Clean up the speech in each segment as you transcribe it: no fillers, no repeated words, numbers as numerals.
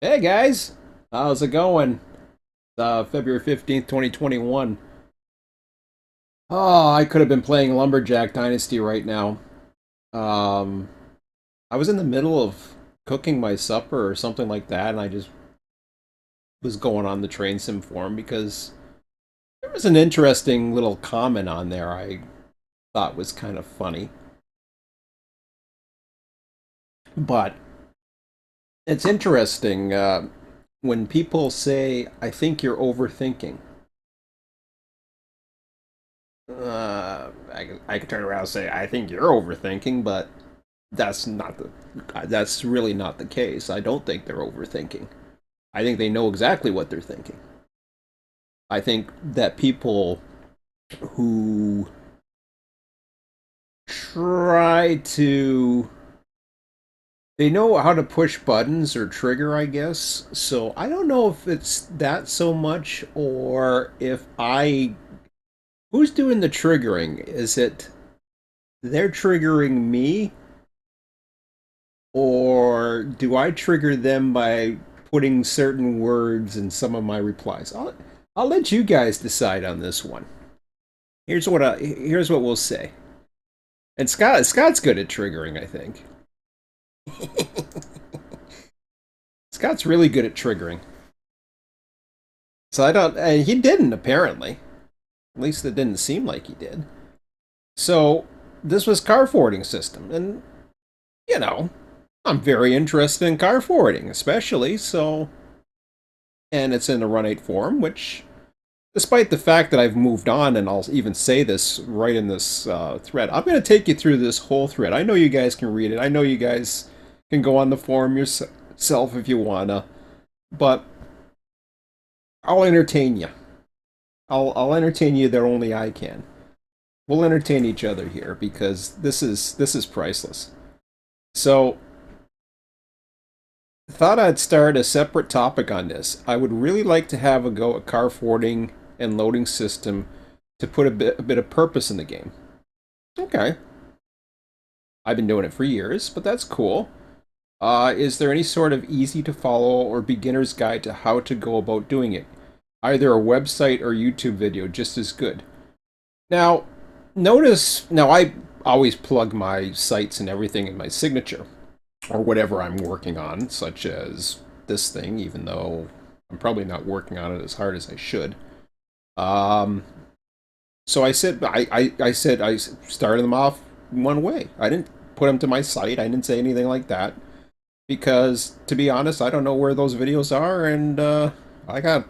Hey guys, how's it going? February 15th, 2021. Oh, I could have been playing Lumberjack Dynasty right now. Um, I was in the middle of cooking my supper or something like that, and I just was going on the train sim forum because there was an interesting little comment on there I thought was kind of funny. But it's interesting when people say, I think you're overthinking. I could turn around and say, I think you're overthinking, but that's really not the case. I don't think they're overthinking. I think they know exactly what they're thinking. I think that people who try to they know how to push buttons or trigger, I guess. So I don't know if it's that so much or if I who's doing the triggering? Is it they're triggering me or do I trigger them by putting certain words in some of my replies? I'll let you guys decide on this one. Here's what we'll say. And Scott's good at triggering, I think. Scott's really good at triggering. So I don't and he didn't apparently. At least it didn't seem like he did. So this was car forwarding system and you know, I'm very interested in car forwarding, especially so and it's in the Run 8 forum, which despite the fact that I've moved on, and I'll even say this right in this thread, I'm going to take you through this whole thread. I know you guys can read it. I know you guys can go on the forum yourself if you wanna, but I'll entertain you. I'll entertain you there only I can. We'll entertain each other here because this is priceless. So thought I'd start a separate topic on this. I would really like to have a go at car forwarding and loading system to put a bit of purpose in the game. Okay. I've been doing it for years, but that's cool. Is there any sort of easy to follow or beginner's guide to how to go about doing it? Either a website or YouTube video, just as good. Now, now I always plug my sites and everything in my signature or whatever I'm working on, such as this thing, even though I'm probably not working on it as hard as I should. Um, so I started them off one way. I didn't put them to my site. I didn't say anything like that because, to be honest, I don't know where those videos are, and I got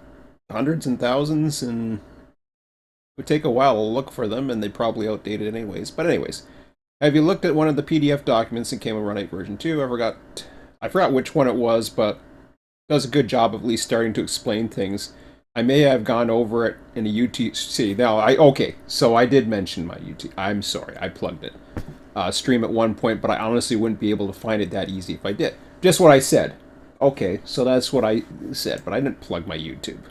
hundreds and thousands, and it would take a while to look for them, and they probably outdated anyways. But anyways, have you looked at one of the PDF documents that came in Run 8 version 2? I forgot which one it was, but it does a good job of at least starting to explain things. I may have gone over it in a UTC. Now, okay, so I did mention my UT. I'm sorry, I plugged it. Stream at one point, but I honestly wouldn't be able to find it that easy if I did. Just what I said. Okay, so that's what I said, but I didn't plug my YouTube.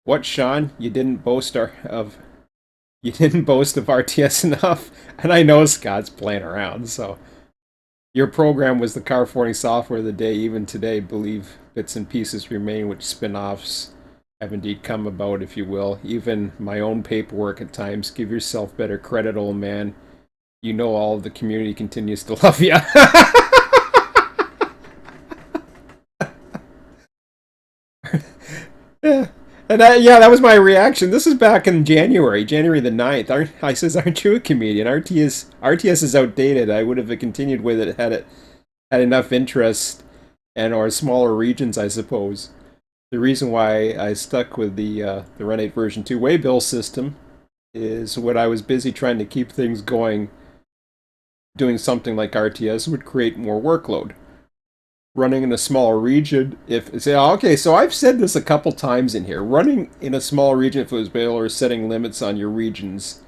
What, Sean? You didn't boast of RTS enough, and I know Scott's playing around. So your program was the car forwarding software of the day. Even today, believe bits and pieces remain, which spin-offs have indeed come about, if you will. Even my own paperwork at times. Give yourself better credit, old man. You know all of the community continues to love you. Yeah. And yeah, that was my reaction. This is back in January the 9th. I says, aren't you a comedian? RTS is outdated. I would have continued with it had enough interest and or smaller regions, I suppose. The reason why I stuck with the Run 8 version 2 waybill system is when I was busy trying to keep things going, doing something like RTS would create more workload. Running in a smaller region, if say, okay, so I've said this a couple times in here. Running in a small region, if it was bail or setting limits on your regions,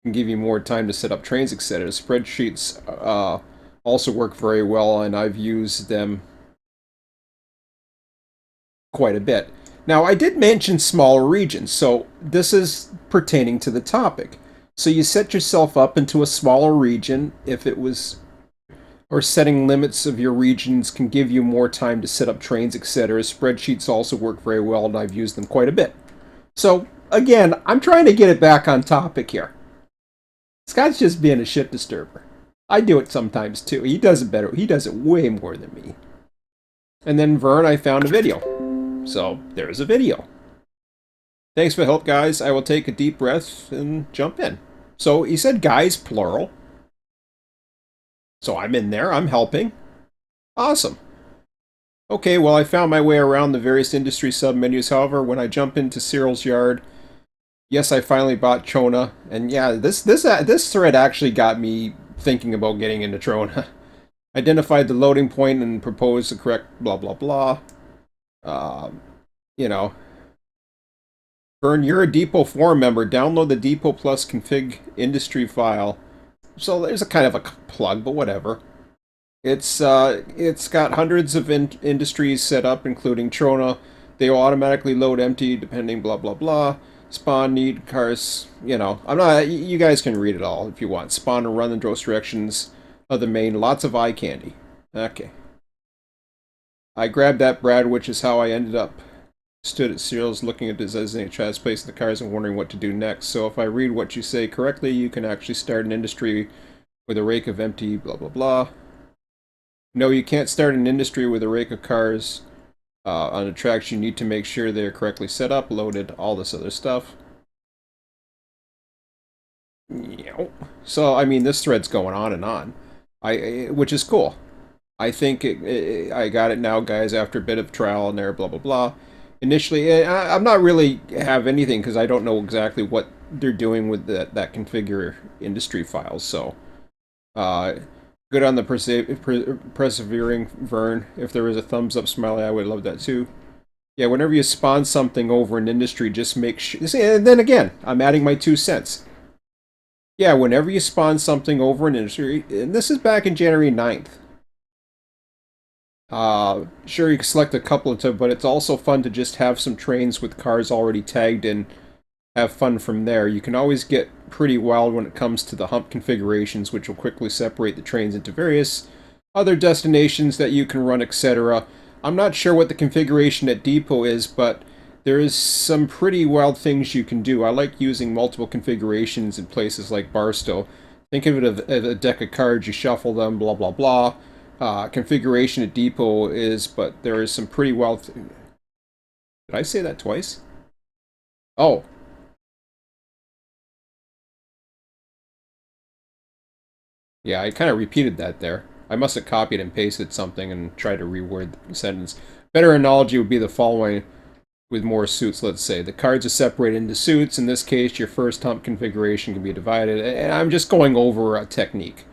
can give you more time to set up trains, etc. Spreadsheets also work very well, and I've used them quite a bit. Now, I did mention smaller regions, so this is pertaining to the topic. So you set yourself up into a smaller region if it was, or setting limits of your regions can give you more time to set up trains, etc. Spreadsheets also work very well, and I've used them quite a bit. So, again, I'm trying to get it back on topic here. Scott's just being a shit disturber. I do it sometimes too. He does it better. He does it way more than me. And then Vern, I found a video. So, there's a video. Thanks for the help, guys. I will take a deep breath and jump in. So, he said guys, plural. So I'm in there. I'm helping. Awesome. Okay, well, I found my way around the various industry submenus. However, when I jump into Cyril's yard, yes, I finally bought Trona. And yeah, this thread actually got me thinking about getting into Trona. Identified the loading point and proposed the correct blah, blah, blah. You know. Vern, you're a Depot forum member. Download the Depot Plus config industry file. So there's a kind of a plug, but whatever. It's got hundreds of industries set up, including Trona. They will automatically load empty depending blah blah blah. Spawn, need, cars, you know. I'm not. You guys can read it all if you want. Spawn and run in those directions of the main. Lots of eye candy. Okay. I grabbed that Brad, which is how I ended up. Stood at Cyril's looking at his designated child's place in the cars and wondering what to do next. So if I read what you say correctly, you can actually start an industry with a rake of empty blah blah blah. No, you can't start an industry with a rake of cars on the tracks. You need to make sure they're correctly set up, loaded, all this other stuff. So, I mean, this thread's going on and on, which is cool. I think I got it now, guys, after a bit of trial and error, blah blah blah. Initially, I'm not really have anything because I don't know exactly what they're doing with that configure industry files. So, good on the persevering Vern. If there was a thumbs up smiley, I would love that too. Yeah, whenever you spawn something over an industry, just make sure. And then again, I'm adding my 2 cents. Yeah, whenever you spawn something over an industry, and this is back in January 9th. Sure, you can select a couple of them, but it's also fun to just have some trains with cars already tagged and have fun from there. You can always get pretty wild when it comes to the hump configurations, which will quickly separate the trains into various other destinations that you can run, etc. I'm not sure what the configuration at Depot is, but there is some pretty wild things you can do. I like using multiple configurations in places like Barstow. Think of it as a deck of cards, you shuffle them, blah blah blah. Configuration at Depot is, but there is some pretty wild... Did I say that twice? Oh. Yeah, I kind of repeated that there. I must have copied and pasted something and tried to reword the sentence. Better analogy would be the following with more suits, let's say. The cards are separated into suits. In this case, your first hump configuration can be divided. And I'm just going over a technique.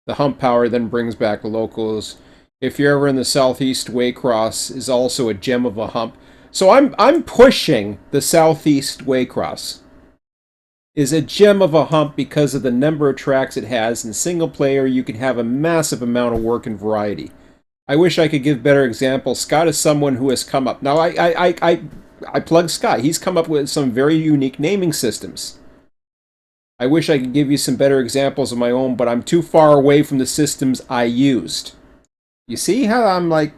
The hump power then brings back locals. If you're ever in the Southeast, Waycross is also a gem of a hump. So I'm pushing the Southeast Waycross. Is a gem of a hump because of the number of tracks it has. In single player, you can have a massive amount of work and variety. I wish I could give better examples. Scott is someone who has come up. Now, I plug Scott. He's come up with some very unique naming systems. I wish I could give you some better examples of my own, but I'm too far away from the systems I used. You see how I'm like,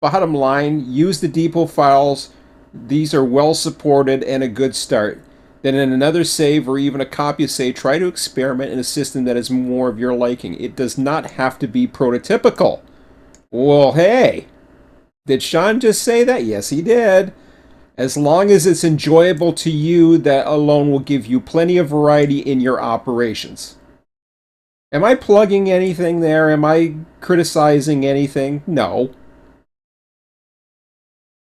bottom line, use the Depot files. These are well supported and a good start. Then in another save or even a copy of save, try to experiment in a system that is more of your liking. It does not have to be prototypical. Well, hey, did Sean just say that? Yes, he did. As long as it's enjoyable to you, that alone will give you plenty of variety in your operations. Am I plugging anything there? Am I criticizing anything? No.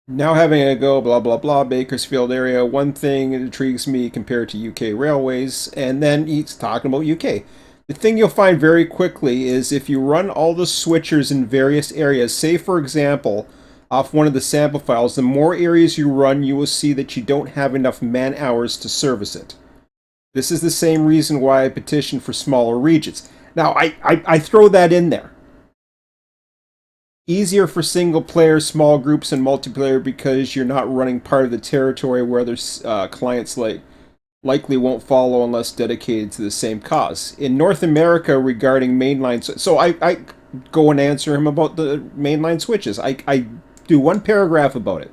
Now having a go, blah, blah, blah, Bakersfield area. One thing intrigues me compared to UK railways, and then he's talking about UK. The thing you'll find very quickly is if you run all the switchers in various areas, say for example, off one of the sample files, the more areas you run, you will see that you don't have enough man hours to service it. This is the same reason why I petition for smaller regions. Now, I throw that in there. Easier for single player, small groups, and multiplayer because you're not running part of the territory where there's clients like likely won't follow unless dedicated to the same cause. In North America, regarding mainline, so I go and answer him about the mainline switches. I do one paragraph about it.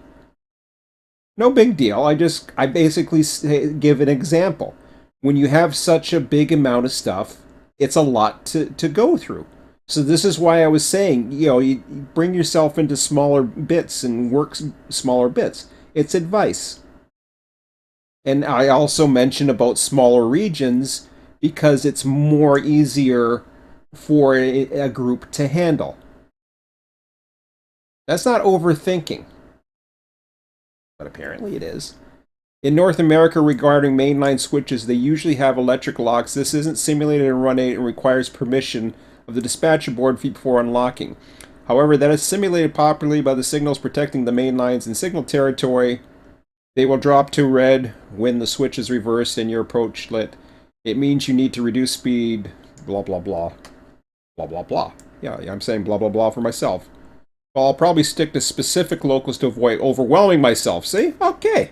No big deal. I basically give an example. When you have such a big amount of stuff, it's a lot to go through. So this is why I was saying, you bring yourself into smaller bits and work smaller bits. It's advice. And I also mentioned about smaller regions because it's more easier for a group to handle. That's not overthinking, but apparently it is. In North America, regarding mainline switches, they usually have electric locks. This isn't simulated in Run 8 and requires permission of the dispatcher board before unlocking. However, that is simulated properly by the signals protecting the main lines in signal territory. They will drop to red when the switch is reversed and your approach lit. It means you need to reduce speed, blah, blah, blah. Blah, blah, blah. Yeah, I'm saying blah, blah, blah for myself. Well, I'll probably stick to specific locals to avoid overwhelming myself. See? Okay.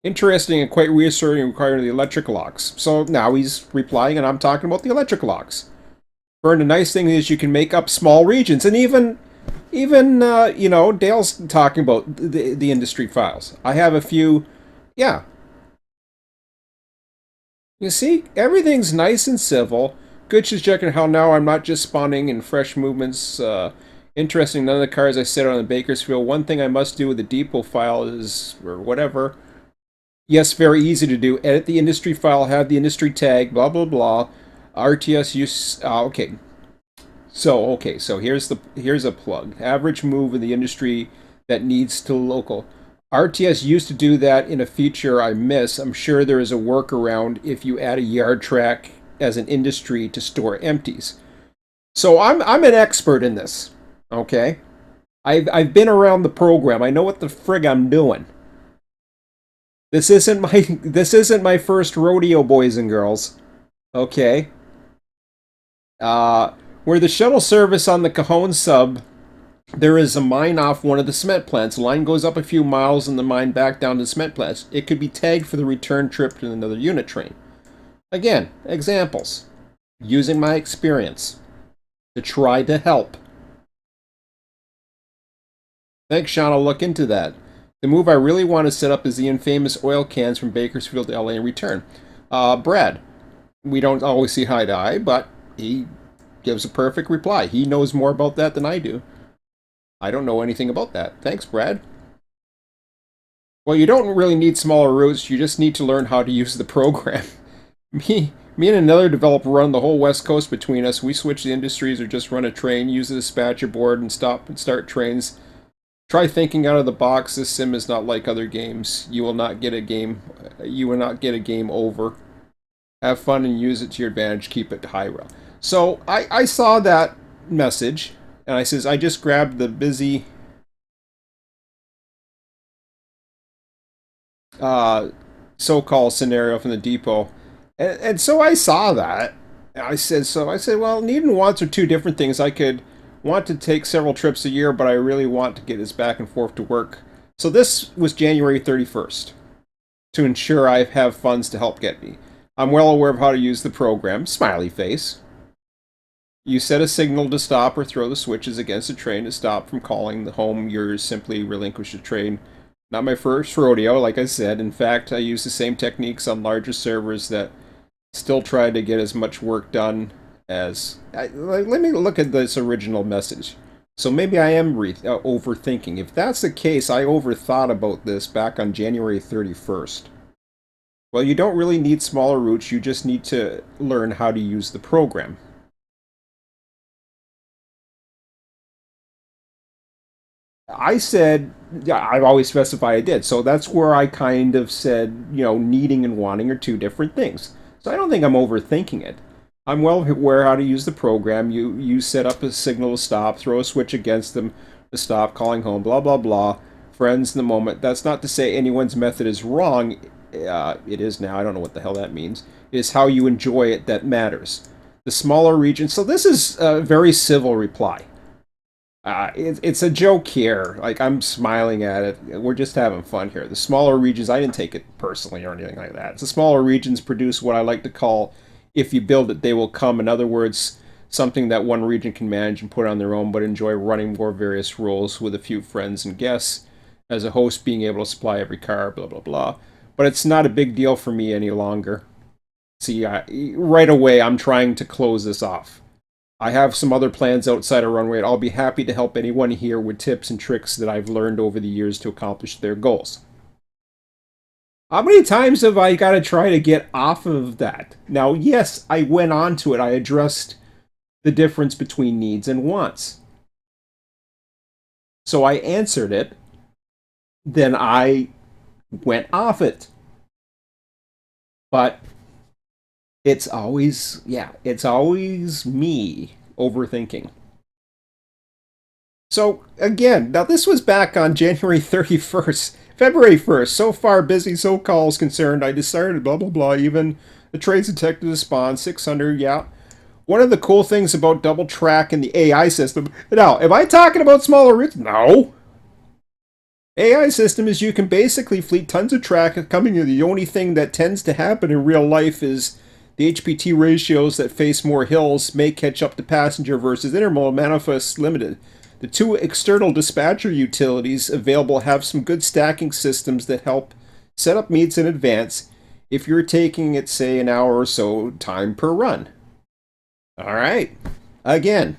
Interesting and quite reassuring regarding the electric locks. So now he's replying and I'm talking about the electric locks. Vern, the nice thing is you can make up small regions, and even Dale's talking about the industry files. I have a few, yeah. You see, everything's nice and civil. Good is checking how now I'm not just spawning in fresh movements. Interesting, none of the cars I set on the Bakersfield. One thing I must do with the depot file is, or whatever. Yes, very easy to do. Edit the industry file, have the industry tag, blah, blah, blah. RTS use, okay. So here's a plug. Average move in the industry that needs to local. RTS used to do that in a feature I miss. I'm sure there is a workaround if you add a yard track as an industry to store empties. So I'm an expert in this. Okay? I've been around the program. I know what the frig I'm doing. This isn't my first rodeo, boys and girls. Okay? Where the shuttle service on the Cajon sub, there is a mine off one of the cement plants. The line goes up a few miles and the mine back down to the cement plants. It could be tagged for the return trip to another unit train. Again, examples. Using my experience to try to help. Thanks, Sean. I'll look into that. The move I really want to set up is the infamous oil cans from Bakersfield to LA and return. Brad, we don't always see eye to eye, but he gives a perfect reply. He knows more about that than I do. I don't know anything about that. Thanks, Brad. Well, you don't really need smaller routes. You just need to learn how to use the program. Me and another developer run the whole West Coast between us. We switch the industries or just run a train, use the dispatcher board, and stop and start trains. Try thinking out of the box. This sim is not like other games. You will not get a game over. Have fun and use it to your advantage. Keep it high rail. So I saw that message, and I says, I just grabbed the busy so-called scenario from the depot. And so I saw that. I said, well, need and wants are two different things. I could want to take several trips a year, but I really want to get this back and forth to work. So this was January 31st to ensure I have funds to help get me. I'm well aware of how to use the program. Smiley face. You set a signal to stop or throw the switches against a train to stop from calling the home. You simply relinquish the train. Not my first rodeo, like I said. In fact, I use the same techniques on larger servers that still try to get as much work done as... let me look at this original message. So maybe I am overthinking. If that's the case, I overthought about this back on January 31st. Well, you don't really need smaller routes. You just need to learn how to use the program. I said, yeah, I've always specified I did. So that's where I kind of said, needing and wanting are two different things. So I don't think I'm overthinking it. I'm well aware how to use the program. You set up a signal to stop, throw a switch against them to stop, calling home, blah, blah, blah. Friends in the moment. That's not to say anyone's method is wrong. It is now. I don't know what the hell that means. It's how you enjoy it that matters. The smaller region. So this is a very civil reply. It's a joke here. Like, I'm smiling at it. We're just having fun here. The smaller regions, I didn't take it personally or anything like that. The smaller regions produce what I like to call, if you build it, they will come. In other words, something that one region can manage and put on their own, but enjoy running more various roles with a few friends and guests. As a host, being able to supply every car, blah, blah, blah. But it's not a big deal for me any longer. See, right away, I'm trying to close this off. I have some other plans outside of Runway. I'll be happy to help anyone here with tips and tricks that I've learned over the years to accomplish their goals. How many times have I got to try to get off of that? Now, yes, I went on to it. I addressed the difference between needs and wants. So I answered it. Then I went off it. But it's always me overthinking. So, again, now this was back on January 31st, February 1st. So far, busy, so call is concerned. I decided, blah, blah, blah. Even the trades detected to spawn 600, yeah. One of the cool things about double track in the AI system. Now, am I talking about smaller routes? No. AI system is you can basically fleet tons of track coming in. The only thing that tends to happen in real life is the HPT ratios that face more hills may catch up to passenger versus intermodal manifest limited. The two external dispatcher utilities available have some good stacking systems that help set up meets in advance if you're taking it, say, an hour or so time per run. All right. Again,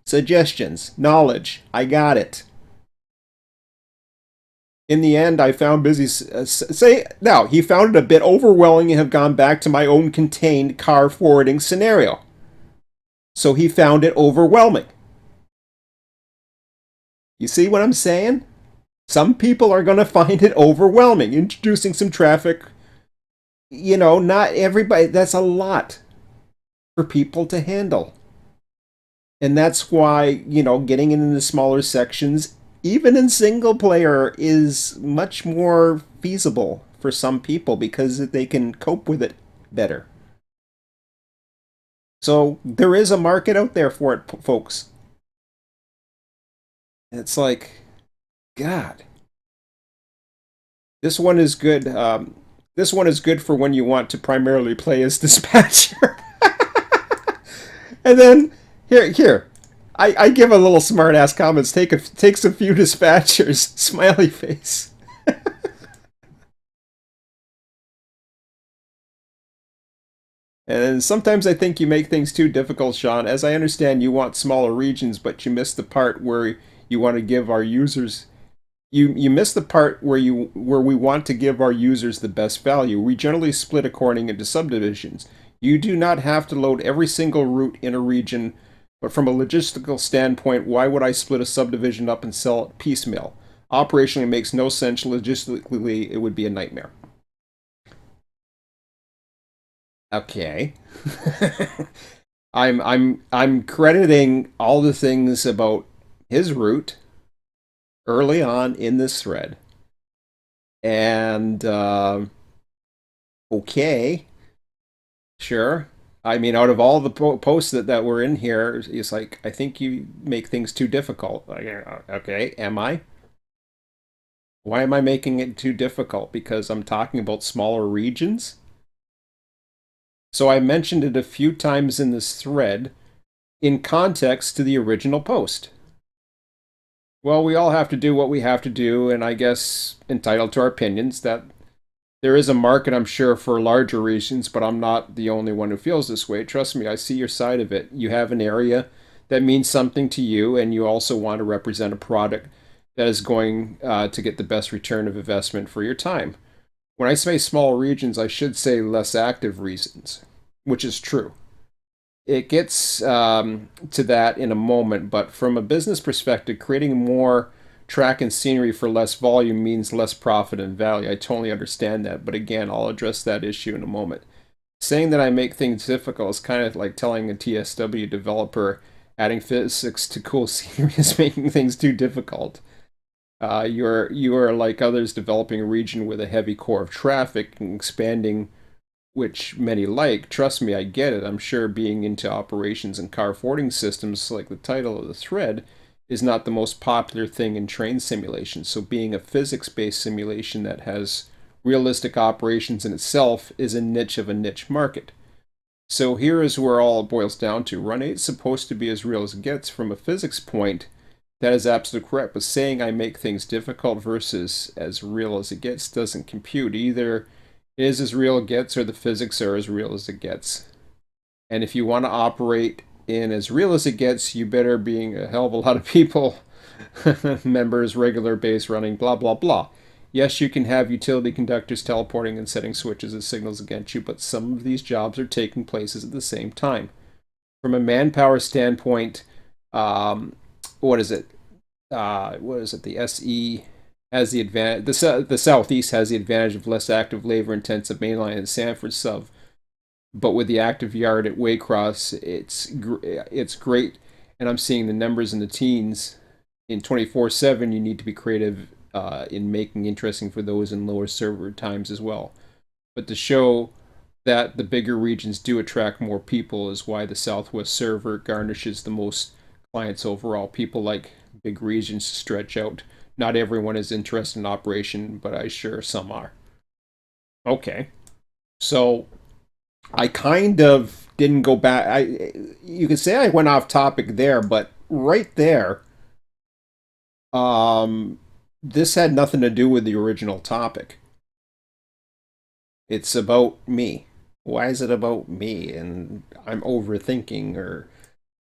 suggestions, knowledge. I got it. In the end, I found busy. He found it a bit overwhelming and have gone back to my own contained car forwarding scenario. So he found it overwhelming. You see what I'm saying? Some people are going to find it overwhelming. Introducing some traffic, not everybody, that's a lot for people to handle. And that's why, getting into the smaller sections, even in single player, is much more feasible for some people because they can cope with it better. So there is a market out there for it, folks. It's like, God. This one is good. This one is good for when you want to primarily play as dispatcher. And then, here. I give a little smart-ass comments. Takes a few dispatchers. Smiley face. And sometimes I think you make things too difficult, Sean. As I understand, you want smaller regions, but you miss the part where you want to give our users. You miss the part where we want to give our users the best value. We generally split according into subdivisions. You do not have to load every single route in a region, but from a logistical standpoint, why would I split a subdivision up and sell it piecemeal? Operationally, it makes no sense. Logistically, it would be a nightmare. Okay. I'm crediting all the things about his route early on in this thread. And okay, sure. I mean, out of all the posts that were in here, it's like, I think you make things too difficult. Like, okay, am I? Why am I making it too difficult? Because I'm talking about smaller regions? So I mentioned it a few times in this thread in context to the original post. Well, we all have to do what we have to do, and I guess entitled to our opinions. That there is a market, I'm sure, for larger regions, but I'm not the only one who feels this way. Trust me, I see your side of it. You have an area that means something to you, and you also want to represent a product that is going to get the best return of investment for your time. When I say small regions, I should say less active regions, which is true. It gets to that in a moment, but from a business perspective, creating more track and scenery for less volume means less profit and value. I totally understand that, but again, I'll address that issue in a moment. Saying that I make things difficult is kind of like telling a TSW developer adding physics to cool scenery is making things too difficult. You are like others developing a region with a heavy core of traffic and expanding, which many like. Trust me, I get it. I'm sure being into operations and car forwarding systems, like the title of the thread, is not the most popular thing in train simulation. So being a physics-based simulation that has realistic operations in itself is a niche of a niche market. So here is where all it boils down to. Run 8 is supposed to be as real as it gets from a physics point. That is absolutely correct, but saying I make things difficult versus as real as it gets doesn't compute. Either it is as real as it gets or the physics are as real as it gets. And if you want to operate in as real as it gets, you better being a hell of a lot of people, members, regular base running, blah, blah, blah. Yes, you can have utility conductors teleporting and setting switches as signals against you, but some of these jobs are taking places at the same time. From a manpower standpoint, what is it? The SE has the advantage. The Southeast has the advantage of less active, labor-intensive mainline and Sanford sub. But with the active yard at Waycross, it's great. And I'm seeing the numbers in the teens. In 24/7, you need to be creative in making interesting for those in lower server times as well. But to show that the bigger regions do attract more people is why the Southwest server garnishes the most clients overall. People like big regions to stretch out. Not everyone is interested in operation, but I sure some are. Okay. So I kind of didn't go back. You could say I went off topic there, but right there, this had nothing to do with the original topic. It's about me. Why is it about me? And I'm overthinking, or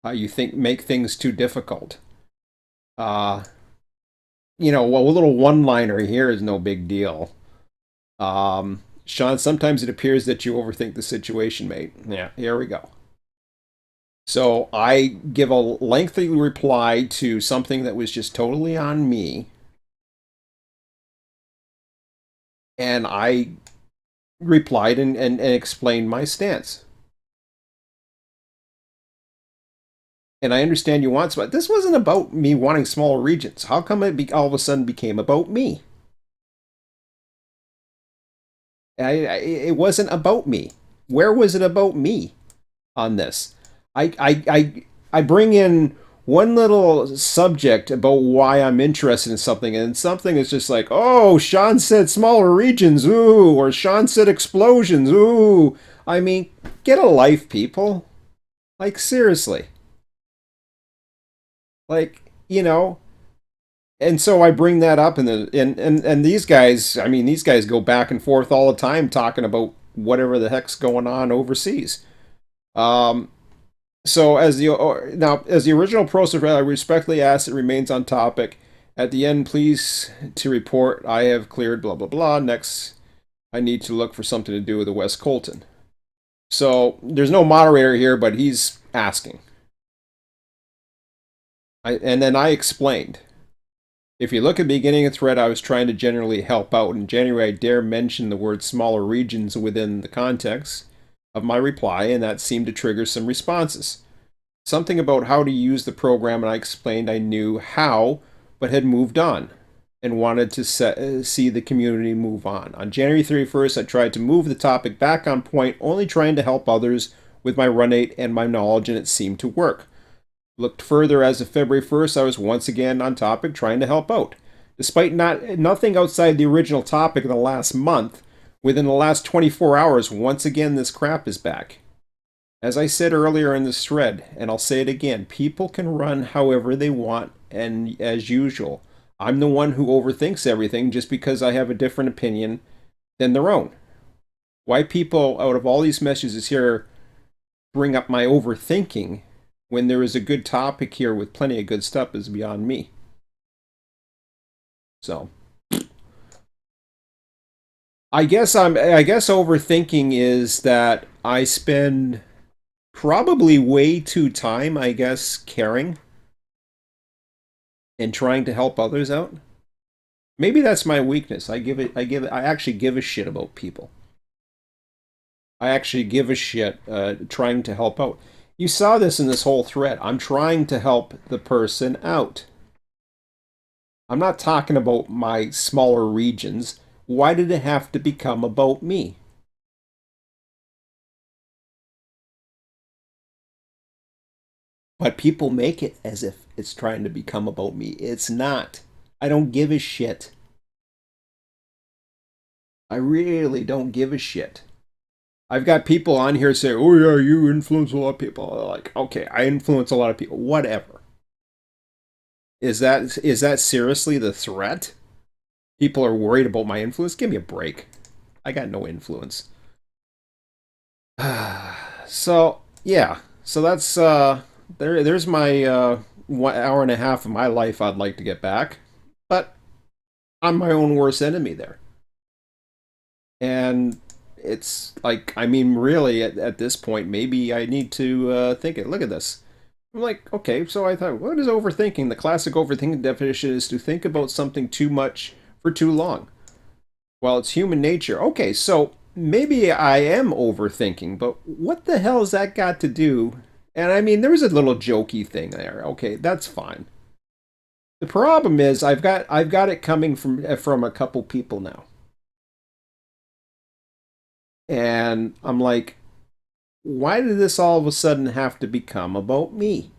how you think make things too difficult. Uh, well, a little one-liner here is no big deal. Sean, sometimes it appears that you overthink the situation, mate. Yeah, here we go. So I give a lengthy reply to something that was just totally on me. And I replied and explained my stance. And I understand you want, but this wasn't about me wanting smaller regions. How come all of a sudden became about me? It wasn't about me. Where was it about me on this? I bring in one little subject about why I'm interested in something, and something is just like, oh, Sean said smaller regions, ooh, or Sean said explosions, ooh. I mean, get a life, people. Like, seriously. Like, and so I bring that up, and these guys, I mean, these guys go back and forth all the time talking about whatever the heck's going on overseas. Um, so as the original process, I respectfully ask it remains on topic. At the end, please to report I have cleared blah blah blah. Next, I need to look for something to do with the West Colton. So there's no moderator here, but he's asking. And then I explained. If you look at the beginning of the thread, I was trying to generally help out. In January, I dare mention the word smaller regions within the context of my reply, and that seemed to trigger some responses. Something about how to use the program, and I explained I knew how, but had moved on and wanted to see the community move on. On January 31st, I tried to move the topic back on point, only trying to help others with my Run 8 and my knowledge, and it seemed to work. Looked further as of February 1st, I was once again on topic trying to help out. Despite nothing outside the original topic in the last month, within the last 24 hours, once again this crap is back. As I said earlier in this thread, and I'll say it again, people can run however they want, and as usual, I'm the one who overthinks everything just because I have a different opinion than their own. Why people, out of all these messages here, bring up my overthinking when there is a good topic here with plenty of good stuff is beyond me. So I guess overthinking is that I spend probably way too time, I guess, caring and trying to help others out. Maybe that's my weakness. I actually give a shit about people. I actually give a shit trying to help out. You saw this in this whole thread. I'm trying to help the person out. I'm not talking about my smaller regions. Why did it have to become about me? But people make it as if it's trying to become about me. It's not. I don't give a shit. I really don't give a shit. I've got people on here say, "Oh yeah, you influence a lot of people." Like, okay, I influence a lot of people. Whatever. Is that seriously the threat? People are worried about my influence. Give me a break. I got no influence. So yeah, so that's there's my 1 hour and a half of my life I'd like to get back, but I'm my own worst enemy there. And it's like, I mean, really, at this point, maybe I need to think it. Look at this. I'm like, okay, so I thought, what is overthinking? The classic overthinking definition is to think about something too much for too long. Well, it's human nature. Okay, so maybe I am overthinking, but what the hell has that got to do? And I mean, there was a little jokey thing there. Okay, that's fine. The problem is I've got it coming from a couple people now. And I'm like, why did this all of a sudden have to become about me?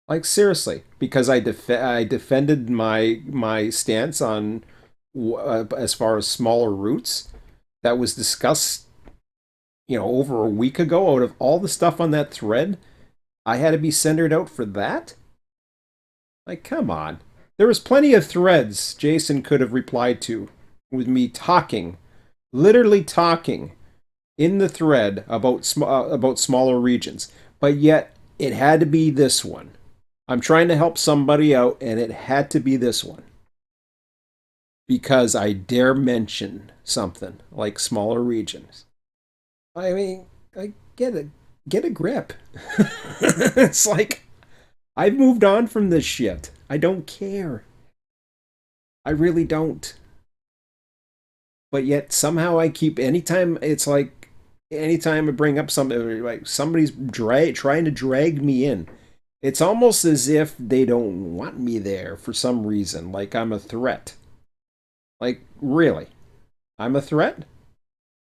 Like seriously, because I defended my stance on as far as smaller routes that was discussed, over a week ago. Out of all the stuff on that thread, I had to be centered out for that. Like, come on. There was plenty of threads Jason could have replied to with me talking, literally talking in the thread about smaller regions, but yet it had to be this one. I'm trying to help somebody out, and it had to be this one because I dare mention something like smaller regions. I mean, I get a grip. It's like I've moved on from this shit. I don't care. I really don't. But yet somehow I keep anytime it's like anytime I bring up something like somebody's trying to drag me in. It's almost as if they don't want me there for some reason, like I'm a threat. Like really, I'm a threat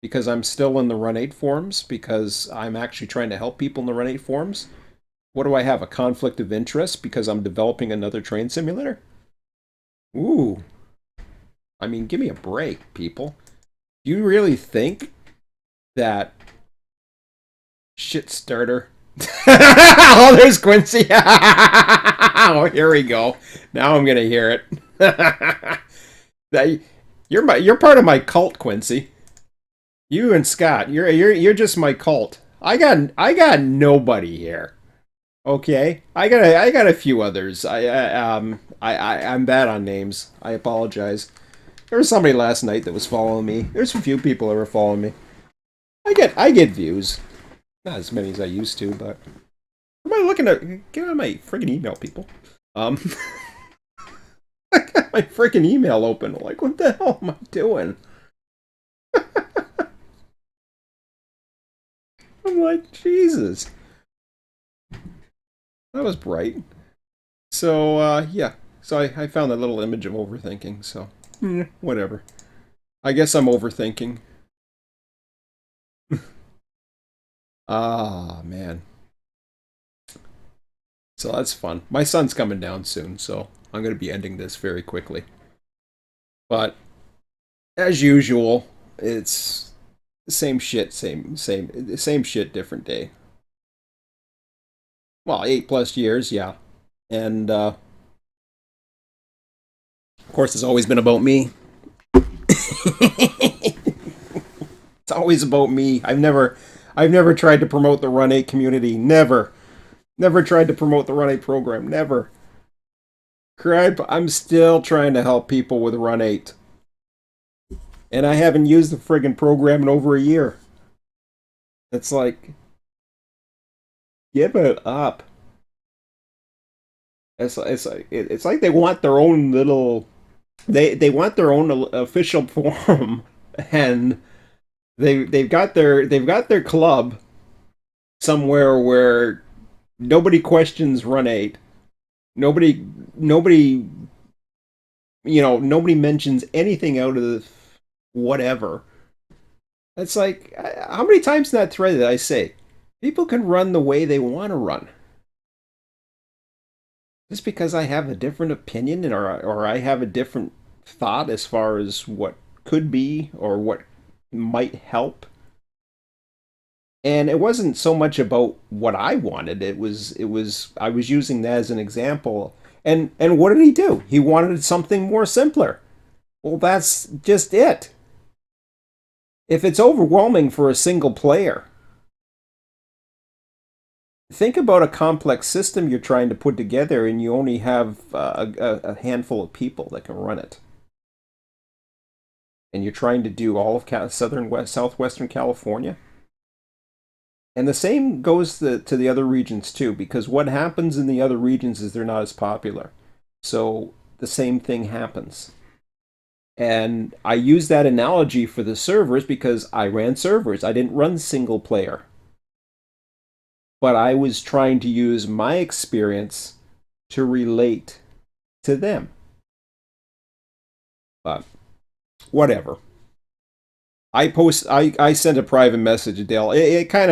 because I'm still in the Run 8 forums because I'm actually trying to help people in the Run 8 forums. What do I have? A conflict of interest because I'm developing another train simulator? Ooh, I mean, give me a break, people. Do you really think that shit starter? Oh, there's Quincy. Oh, here we go. Now I'm gonna hear it. That you're part of my cult, Quincy. You and Scott, you're just my cult. I got nobody here. Okay, I got a few others. I'm bad on names. I apologize. There was somebody last night that was following me. There's a few people that were following me. I get views. Not as many as I used to, but am I looking at get on my freaking email, people? Um I got my freaking email open. Like, what the hell am I doing? I'm like, Jesus. That was bright. So yeah. So I found that little image of overthinking, so whatever. I guess I'm overthinking. Ah, man. So that's fun. My son's coming down soon, so I'm going to be ending this very quickly. But as usual, it's same shit, same shit, different day. Well, 8+ years, yeah. And of course, it's always been about me. It's always about me. I've never tried to promote the Run 8 community. Never tried to promote the Run 8 program. Never. I'm still trying to help people with Run 8. And I haven't used the friggin' program in over a year. It's like, give it up. It's like they want their own little they want their own official forum, and they've got their club somewhere where nobody questions Run 8. Nobody nobody mentions anything out of the whatever. It's like, how many times in that thread did I say People can run the way they want to run. Just because I have a different opinion or I have a different thought as far as what could be or what might help. And it wasn't so much about what I wanted. It was I was using that as an example. And what did he do? He wanted something more simpler. Well, that's just it. If it's overwhelming for a single player, think about a complex system you're trying to put together and you only have a handful of people that can run it. And you're trying to do all of southwestern California. And the same goes to the other regions too, because what happens in the other regions is they're not as popular. So the same thing happens. And I use that analogy for the servers because I ran servers. I didn't run single player. But I was trying to use my experience to relate to them. But whatever. I sent a private message to Dale. It kind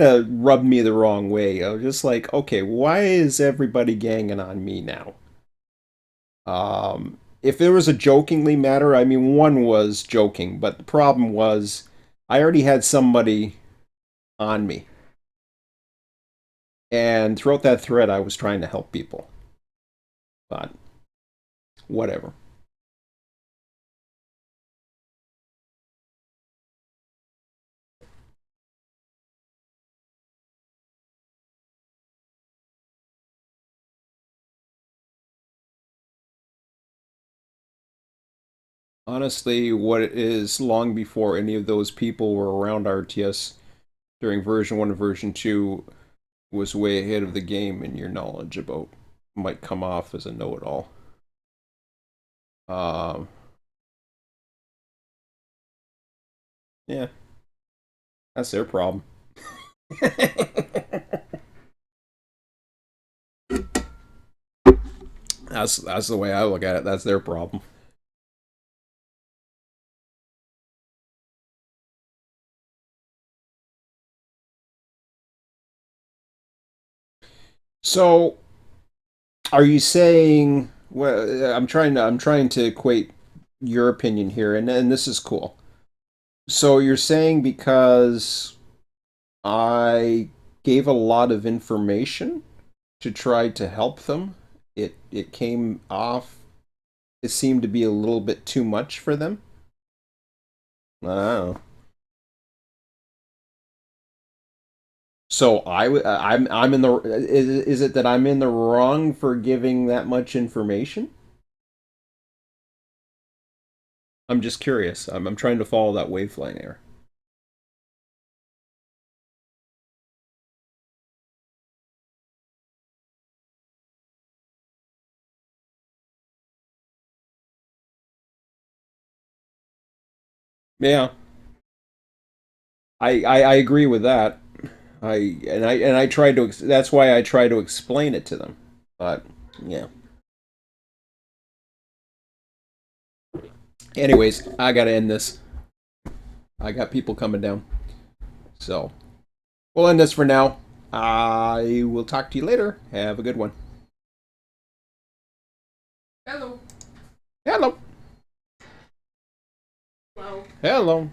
of rubbed me the wrong way. I was just like, okay, why is everybody ganging on me now? If there was a jokingly matter, I mean, one was joking, but the problem was I already had somebody on me, and throughout that thread, I was trying to help people. But whatever. Honestly, what is long before any of those people were around RTS during version 1 and version 2 was way ahead of the game, and your knowledge about might come off as a know-it-all. Um, yeah, that's their problem. That's the way I look at it. That's their problem. So, are you saying? Well, I'm trying to equate your opinion here, and this is cool. So you're saying because I gave a lot of information to try to help them, it came off. It seemed to be a little bit too much for them. I don't know. So I'm in the is it that I'm in the wrong for giving that much information? I'm just curious. I'm trying to follow that wavelength here. Yeah, I agree with that. I tried to. That's why I try to explain it to them. But yeah. Anyways, I gotta end this. I got people coming down. So we'll end this for now. I will talk to you later. Have a good one. Hello. Hello. Hello. Hello.